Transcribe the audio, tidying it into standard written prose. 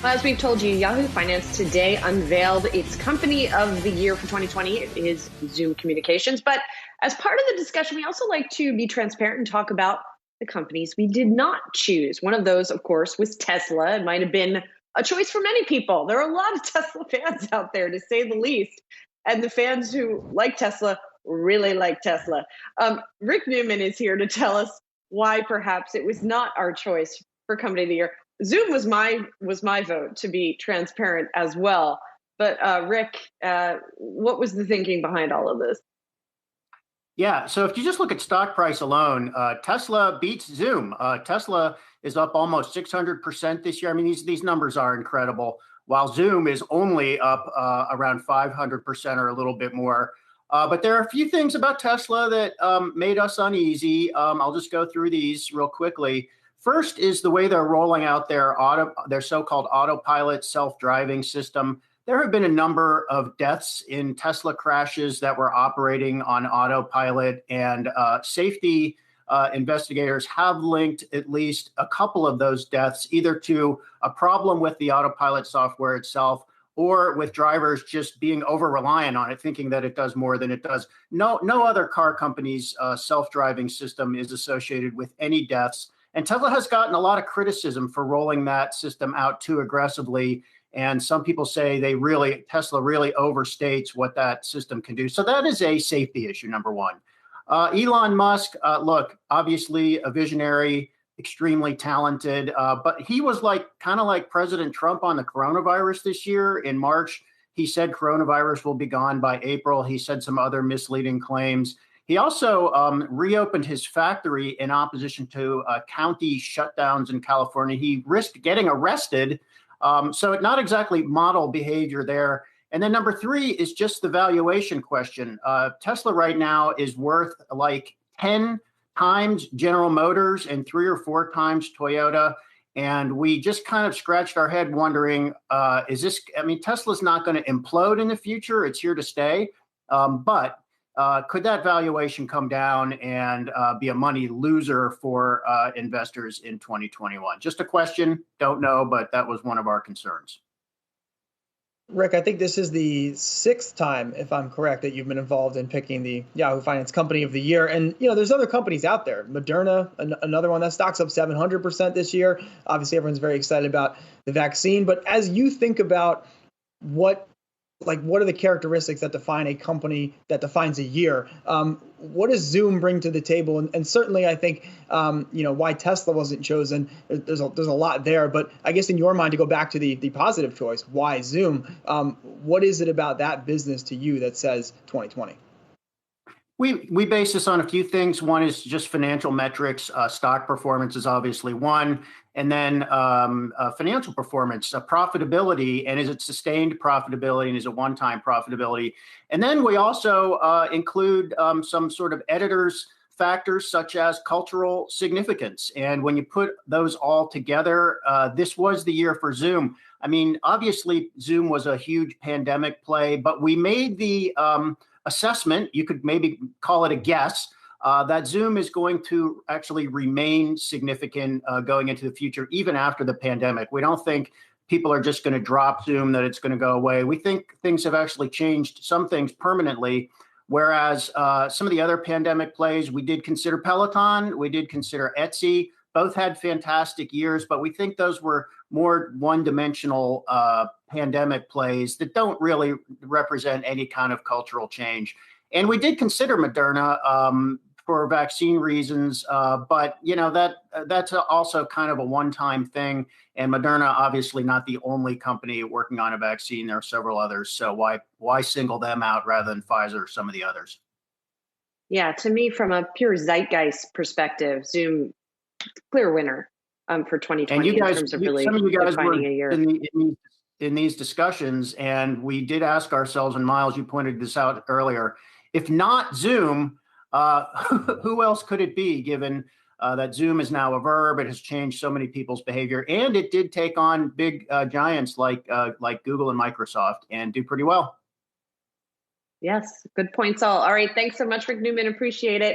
Well, as we've told you, Yahoo Finance today unveiled its company of the year for 2020. It is Zoom Communications. But as part of the discussion, we also like to be transparent and talk about the companies we did not choose. One of those, of course, was Tesla. It might have been a choice for many people. There are a lot of Tesla fans out there, to say the least. And the fans who like Tesla really like Tesla. Rick Newman is here to tell us why perhaps it was not our choice for company of the year. Zoom was my vote, to be transparent as well. But Rick, what was the thinking behind all of this? Yeah, so if you just look at stock price alone, Tesla beats Zoom. Tesla is up almost 600% this year. I mean, these numbers are incredible, while Zoom is only up around 500% or a little bit more. But there are a few things about Tesla that made us uneasy. I'll just go through these real quickly. First is the way they're rolling out their so-called autopilot self-driving system. There have been a number of deaths in Tesla crashes that were operating on autopilot, and safety investigators have linked at least a couple of those deaths either to a problem with the autopilot software itself or with drivers just being over-reliant on it, thinking that it does more than it does. No other car company's self-driving system is associated with any deaths. And Tesla has gotten a lot of criticism for rolling that system out too aggressively. And some people say Tesla really overstates what that system can do. So that is a safety issue, number one. Elon Musk, look, obviously a visionary, extremely talented, but he was kind of like President Trump on the coronavirus this year. In March, he said coronavirus will be gone by April. He said some other misleading claims. He also reopened his factory in opposition to county shutdowns in California. He risked getting arrested. So not exactly model behavior there. And then number three is just the valuation question. Tesla right now is worth like 10 times General Motors and 3 or 4 times Toyota. And we just kind of scratched our head wondering, Tesla's not going to implode in the future. It's here to stay. But could that valuation come down and be a money loser for investors in 2021? Just a question. Don't know, but that was one of our concerns. Rick, I think this is the 6th time, if I'm correct, that you've been involved in picking the Yahoo Finance Company of the Year. And, there's other companies out there. Moderna, another one, that stock's up 700% this year. Obviously, everyone's very excited about the vaccine. But as you think about what are the characteristics that define a company, that defines a year? What does Zoom bring to the table? And certainly, I think, why Tesla wasn't chosen, there's a lot there. But I guess in your mind, to go back to the positive choice, why Zoom? What is it about that business to you that says 2020? We base this on a few things. One is just financial metrics. Stock performance is obviously one. And then financial performance, profitability, and is it sustained profitability, and is it one-time profitability? And then we also include some sort of editor's factors such as cultural significance. And when you put those all together, this was the year for Zoom. I mean, obviously, Zoom was a huge pandemic play, but we made the assessment, you could maybe call it a guess, that Zoom is going to actually remain significant going into the future, even after the pandemic. We don't think people are just going to drop Zoom, that it's going to go away. We think things have actually changed, some things permanently, whereas some of the other pandemic plays, we did consider Peloton, we did consider Etsy. Both had fantastic years, but we think those were more one-dimensional pandemic plays that don't really represent any kind of cultural change. And we did consider Moderna for vaccine reasons, but that's also kind of a one-time thing. And Moderna, obviously, not the only company working on a vaccine. There are several others. So why single them out rather than Pfizer or some of the others? Yeah, to me, from a pure zeitgeist perspective, Zoom, clear winner for 2020 and you guys, in terms of really some of you guys defining were a year. In these discussions, and we did ask ourselves, and Miles, you pointed this out earlier, if not Zoom, who else could it be, given that Zoom is now a verb, it has changed so many people's behavior, and it did take on big giants like Google and Microsoft and do pretty well. Yes, good points all. All right, thanks so much, Rick Newman. Appreciate it.